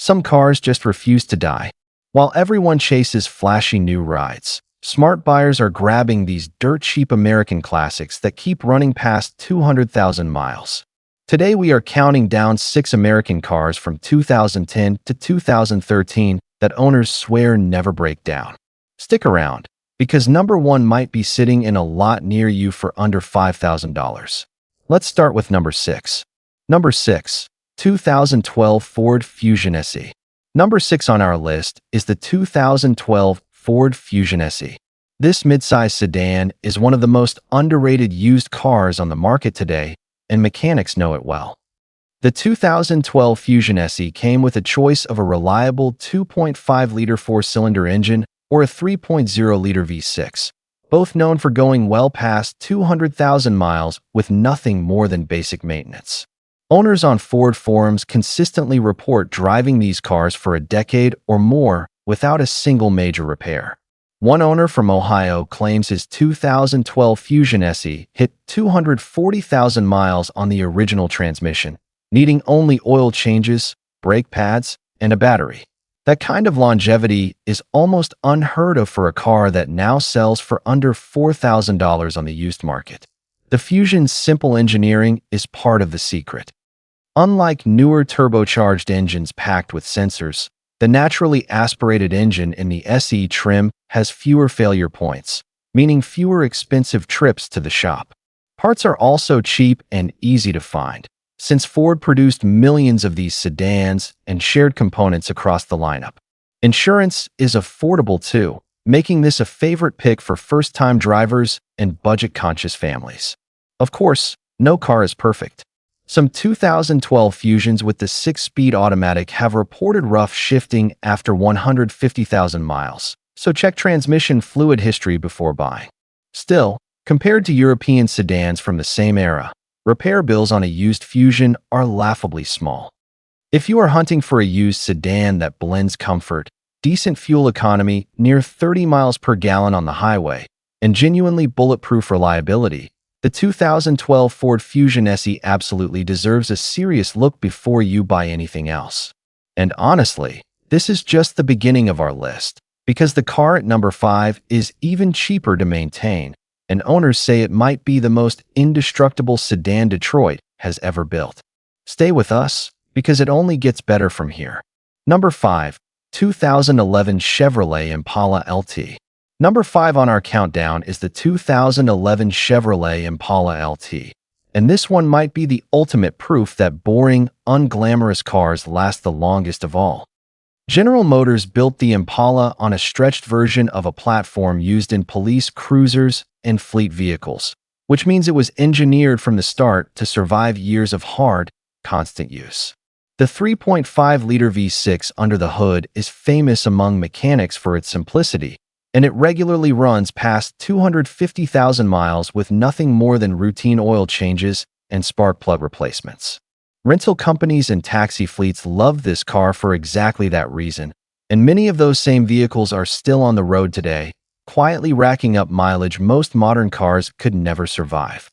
Some cars just refuse to die. While everyone chases flashy new rides, smart buyers are grabbing these dirt-cheap American classics that keep running past 200,000 miles. Today we are counting down 6 American cars from 2010 to 2013 that owners swear never break down. Stick around, because number 1 might be sitting in a lot near you for under $5,000. Let's start with number 6. Number 6. 2012 Ford Fusion SE. Number 6 on our list is the 2012 Ford Fusion SE. This midsize sedan is one of the most underrated used cars on the market today, and mechanics know it well. The 2012 Fusion SE came with a choice of a reliable 2.5-liter four-cylinder engine or a 3.0-liter V6, both known for going well past 200,000 miles with nothing more than basic maintenance. Owners on Ford forums consistently report driving these cars for a decade or more without a single major repair. One owner from Ohio claims his 2012 Fusion SE hit 240,000 miles on the original transmission, needing only oil changes, brake pads, and a battery. That kind of longevity is almost unheard of for a car that now sells for under $4,000 on the used market. The Fusion's simple engineering is part of the secret. Unlike newer turbocharged engines packed with sensors, the naturally aspirated engine in the SE trim has fewer failure points, meaning fewer expensive trips to the shop. Parts are also cheap and easy to find, since Ford produced millions of these sedans and shared components across the lineup. Insurance is affordable too, making this a favorite pick for first-time drivers and budget-conscious families. Of course, no car is perfect. Some 2012 Fusions with the 6-speed automatic have reported rough shifting after 150,000 miles, so check transmission fluid history before buying. Still, compared to European sedans from the same era, repair bills on a used Fusion are laughably small. If you are hunting for a used sedan that blends comfort, decent fuel economy near 30 miles per gallon on the highway, and genuinely bulletproof reliability, the 2012 Ford Fusion SE absolutely deserves a serious look before you buy anything else. And honestly, this is just the beginning of our list, because the car at number 5 is even cheaper to maintain, and owners say it might be the most indestructible sedan Detroit has ever built. Stay with us, because it only gets better from here. Number 5. 2011 Chevrolet Impala LT. Number 5 on our countdown is the 2011 Chevrolet Impala LT. And this one might be the ultimate proof that boring, unglamorous cars last the longest of all. General Motors built the Impala on a stretched version of a platform used in police cruisers and fleet vehicles, which means it was engineered from the start to survive years of hard, constant use. The 3.5-liter V6 under the hood is famous among mechanics for its simplicity, and it regularly runs past 250,000 miles with nothing more than routine oil changes and spark plug replacements. Rental companies and taxi fleets love this car for exactly that reason, and many of those same vehicles are still on the road today, quietly racking up mileage most modern cars could never survive.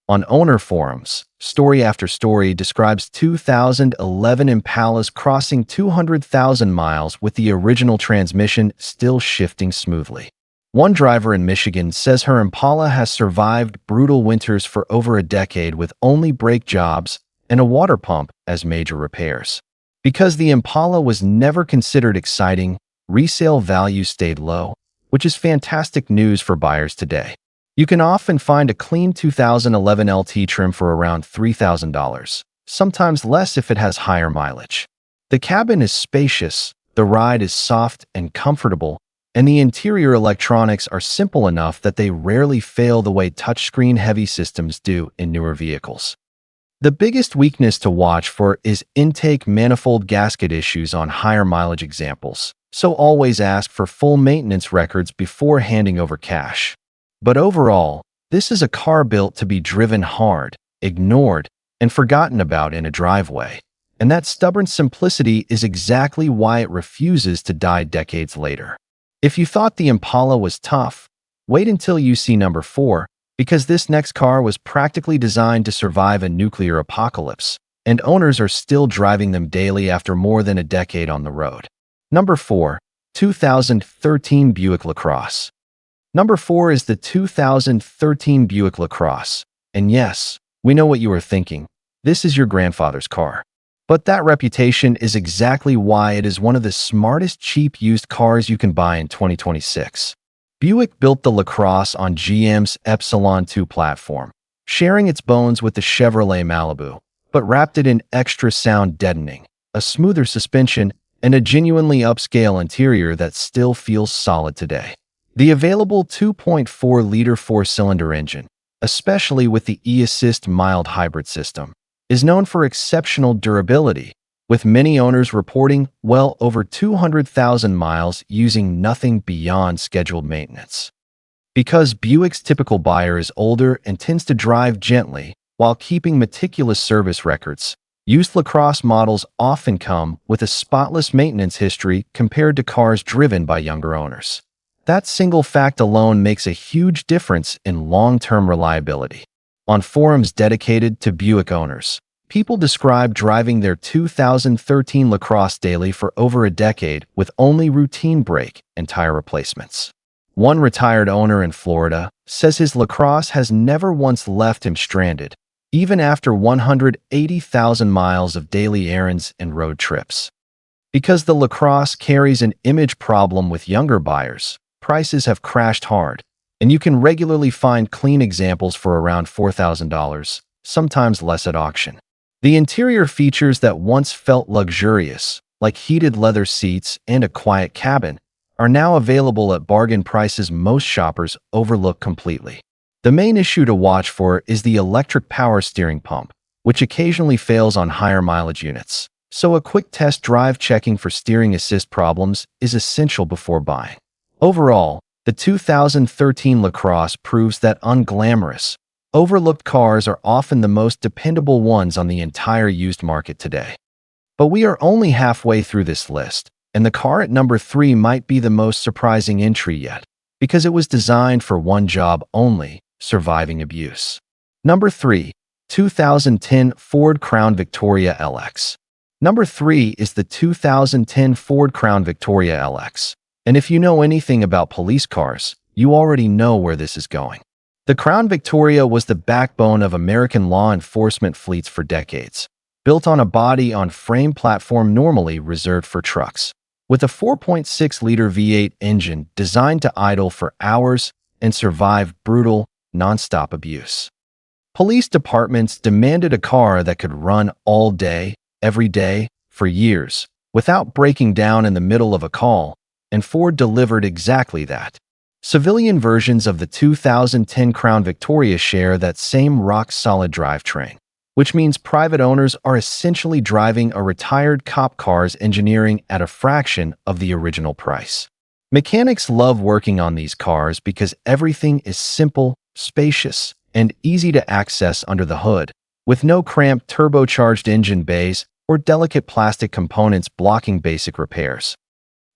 On owner forums, story after story describes 2011 Impalas crossing 200,000 miles with the original transmission still shifting smoothly. One driver in Michigan says her Impala has survived brutal winters for over a decade with only brake jobs and a water pump as major repairs. Because the Impala was never considered exciting, resale value stayed low, which is fantastic news for buyers today. You can often find a clean 2011 LT trim for around $3,000, sometimes less if it has higher mileage. The cabin is spacious, the ride is soft and comfortable, and the interior electronics are simple enough that they rarely fail the way touchscreen-heavy systems do in newer vehicles. The biggest weakness to watch for is intake manifold gasket issues on higher mileage examples, so always ask for full maintenance records before handing over cash. But overall, this is a car built to be driven hard, ignored, and forgotten about in a driveway. And that stubborn simplicity is exactly why it refuses to die decades later. If you thought the Impala was tough, wait until you see number 4, because this next car was practically designed to survive a nuclear apocalypse, and owners are still driving them daily after more than a decade on the road. Number 4. 2013 Buick LaCrosse. Number 4 is the 2013 Buick LaCrosse. And yes, we know what you are thinking. This is your grandfather's car. But that reputation is exactly why it is one of the smartest cheap used cars you can buy in 2026. Buick built the LaCrosse on GM's Epsilon 2 platform, sharing its bones with the Chevrolet Malibu, but wrapped it in extra sound deadening, a smoother suspension, and a genuinely upscale interior that still feels solid today. The available 2.4-liter four-cylinder engine, especially with the e-Assist mild hybrid system, is known for exceptional durability, with many owners reporting well over 200,000 miles using nothing beyond scheduled maintenance. Because Buick's typical buyer is older and tends to drive gently while keeping meticulous service records, used LaCrosse models often come with a spotless maintenance history compared to cars driven by younger owners. That single fact alone makes a huge difference in long-term reliability. On forums dedicated to Buick owners, people describe driving their 2013 LaCrosse daily for over a decade with only routine brake and tire replacements. One retired owner in Florida says his LaCrosse has never once left him stranded, even after 180,000 miles of daily errands and road trips. Because the LaCrosse carries an image problem with younger buyers, prices have crashed hard, and you can regularly find clean examples for around $4,000, sometimes less at auction. The interior features that once felt luxurious, like heated leather seats and a quiet cabin, are now available at bargain prices most shoppers overlook completely. The main issue to watch for is the electric power steering pump, which occasionally fails on higher mileage units, so a quick test drive checking for steering assist problems is essential before buying. Overall, the 2013 LaCrosse proves that unglamorous, overlooked cars are often the most dependable ones on the entire used market today. But we are only halfway through this list, and the car at number 3 might be the most surprising entry yet, because it was designed for one job only: surviving abuse. Number 3. 2010 Ford Crown Victoria LX. Number 3 is the 2010 Ford Crown Victoria LX. And if you know anything about police cars, you already know where this is going. The Crown Victoria was the backbone of American law enforcement fleets for decades, built on a body-on-frame platform normally reserved for trucks, with a 4.6-liter V8 engine designed to idle for hours and survive brutal, non-stop abuse. Police departments demanded a car that could run all day, every day, for years, without breaking down in the middle of a call, and Ford delivered exactly that. Civilian versions of the 2010 Crown Victoria share that same rock-solid drivetrain, which means private owners are essentially driving a retired cop car's engineering at a fraction of the original price. Mechanics love working on these cars because everything is simple, spacious, and easy to access under the hood, with no cramped turbocharged engine bays or delicate plastic components blocking basic repairs.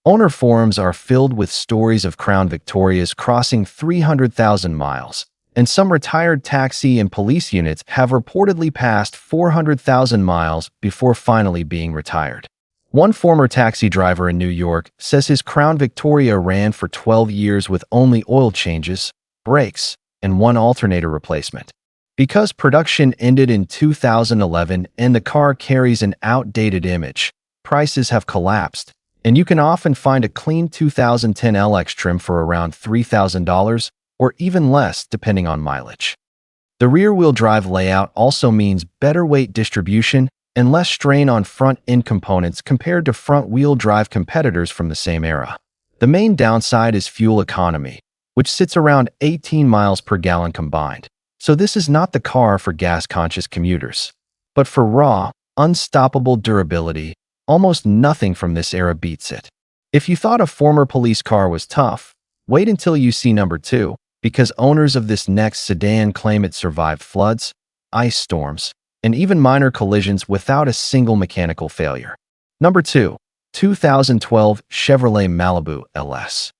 Owner forums are filled with stories of Crown Victorias crossing 300,000 miles, and some retired taxi and police units have reportedly passed 400,000 miles before finally being retired. One former taxi driver in New York says his Crown Victoria ran for 12 years with only oil changes, brakes, and one alternator replacement. Because production ended in 2011 and the car carries an outdated image, prices have collapsed, and you can often find a clean 2010 LX trim for around $3,000 or even less depending on mileage. The rear-wheel drive layout also means better weight distribution and less strain on front-end components compared to front-wheel drive competitors from the same era. The main downside is fuel economy, which sits around 18 miles per gallon combined. So this is not the car for gas-conscious commuters. But for raw, unstoppable durability, almost nothing from this era beats it. If you thought a former police car was tough, wait until you see number 2, because owners of this next sedan claim it survived floods, ice storms, and even minor collisions without a single mechanical failure. Number 2. 2012 Chevrolet Malibu LS.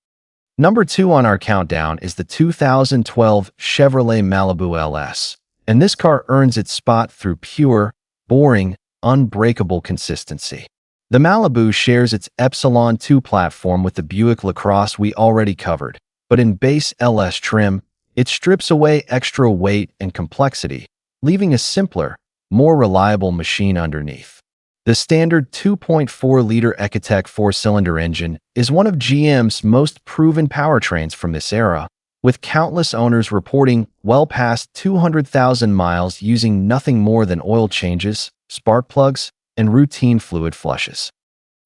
Number 2 on our countdown is the 2012 Chevrolet Malibu LS, and this car earns its spot through pure, boring, unbreakable consistency. The Malibu shares its Epsilon 2 platform with the Buick LaCrosse we already covered, but in base LS trim, it strips away extra weight and complexity, leaving a simpler, more reliable machine underneath. The standard 2.4-liter Ecotec four-cylinder engine is one of GM's most proven powertrains from this era, with countless owners reporting well past 200,000 miles using nothing more than oil changes, spark plugs, and routine fluid flushes.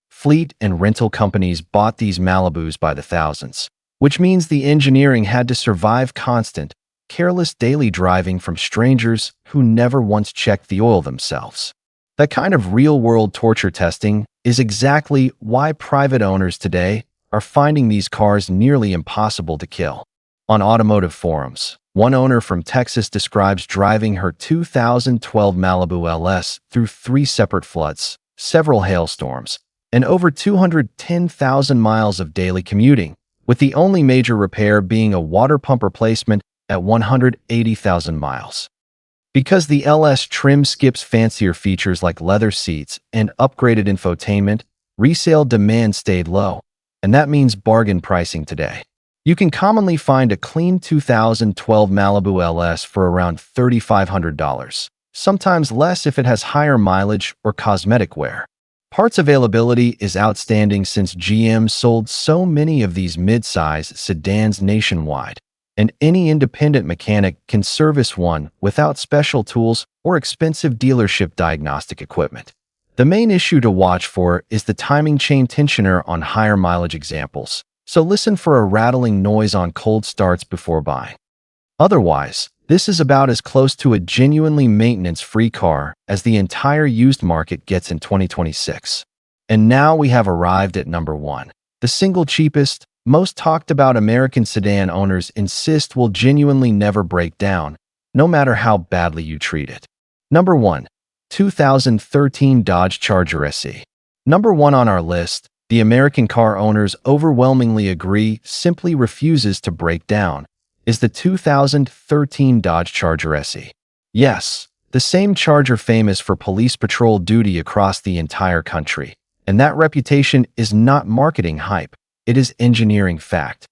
Fleet and rental companies bought these Malibus by the thousands, which means the engineering had to survive constant, careless daily driving from strangers who never once checked the oil themselves. That kind of real-world torture testing is exactly why private owners today are finding these cars nearly impossible to kill. On automotive forums, one owner from Texas describes driving her 2012 Malibu LS through 3 separate floods, several hailstorms, and over 210,000 miles of daily commuting, with the only major repair being a water pump replacement at 180,000 miles. Because the LS trim skips fancier features like leather seats and upgraded infotainment, resale demand stayed low, and that means bargain pricing today. You can commonly find a clean 2012 Malibu LS for around $3,500, sometimes less if it has higher mileage or cosmetic wear. Parts availability is outstanding since GM sold so many of these mid-size sedans nationwide, and any independent mechanic can service one without special tools or expensive dealership diagnostic equipment. The main issue to watch for is the timing chain tensioner on higher mileage examples, so listen for a rattling noise on cold starts before buying. Otherwise, this is about as close to a genuinely maintenance-free car as the entire used market gets in 2026. And now we have arrived at number 1, the single cheapest, most talked about American sedan owners insist will genuinely never break down, no matter how badly you treat it. Number 1. 2013 Dodge Charger SE. Number 1 on our list, the American car owners overwhelmingly agree simply refuses to break down, is the 2013 Dodge Charger SE. Yes, the same Charger famous for police patrol duty across the entire country. And that reputation is not marketing hype, it is engineering fact.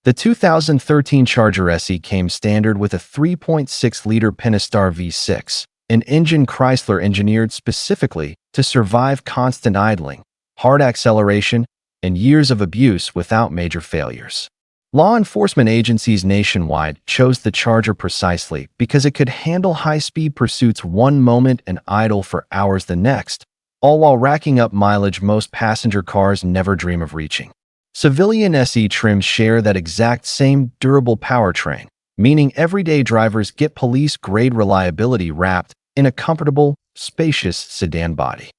The 2013 Charger SE came standard with a 3.6-liter Pentastar V6, an engine Chrysler engineered specifically to survive constant idling, hard acceleration, and years of abuse without major failures. Law enforcement agencies nationwide chose the Charger precisely because it could handle high-speed pursuits one moment and idle for hours the next, all while racking up mileage most passenger cars never dream of reaching. Civilian SE trims share that exact same durable powertrain, meaning everyday drivers get police-grade reliability wrapped in a comfortable, spacious sedan body.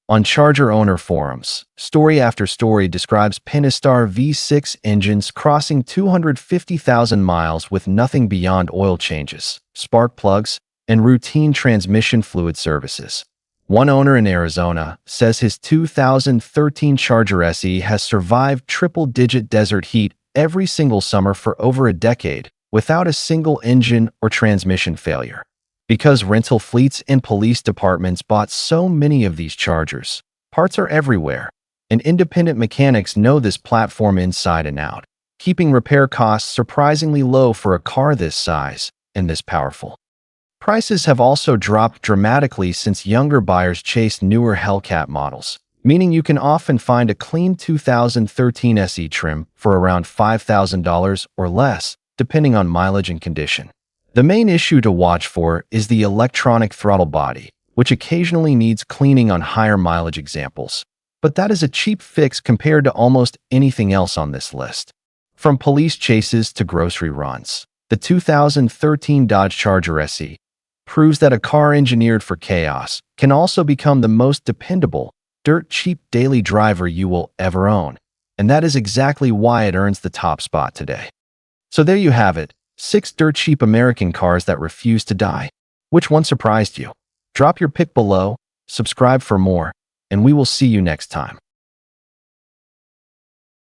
On Charger owner forums, story after story describes Pentastar V6 engines crossing 250,000 miles with nothing beyond oil changes, spark plugs, and routine transmission fluid services. One owner in Arizona says his 2013 Charger SE has survived triple-digit desert heat every single summer for over a decade without a single engine or transmission failure. Because rental fleets and police departments bought so many of these Chargers, parts are everywhere, and independent mechanics know this platform inside and out, keeping repair costs surprisingly low for a car this size and this powerful. Prices have also dropped dramatically since younger buyers chase newer Hellcat models, meaning you can often find a clean 2013 SE trim for around $5,000 or less, depending on mileage and condition. The main issue to watch for is the electronic throttle body, which occasionally needs cleaning on higher mileage examples. But that is a cheap fix compared to almost anything else on this list. From police chases to grocery runs, the 2013 Dodge Charger SE proves that a car engineered for chaos can also become the most dependable, dirt-cheap daily driver you will ever own. And that is exactly why it earns the top spot today. So there you have it. 6 dirt-cheap American cars that refuse to die. Which one surprised you? Drop your pick below, subscribe for more, and we will see you next time.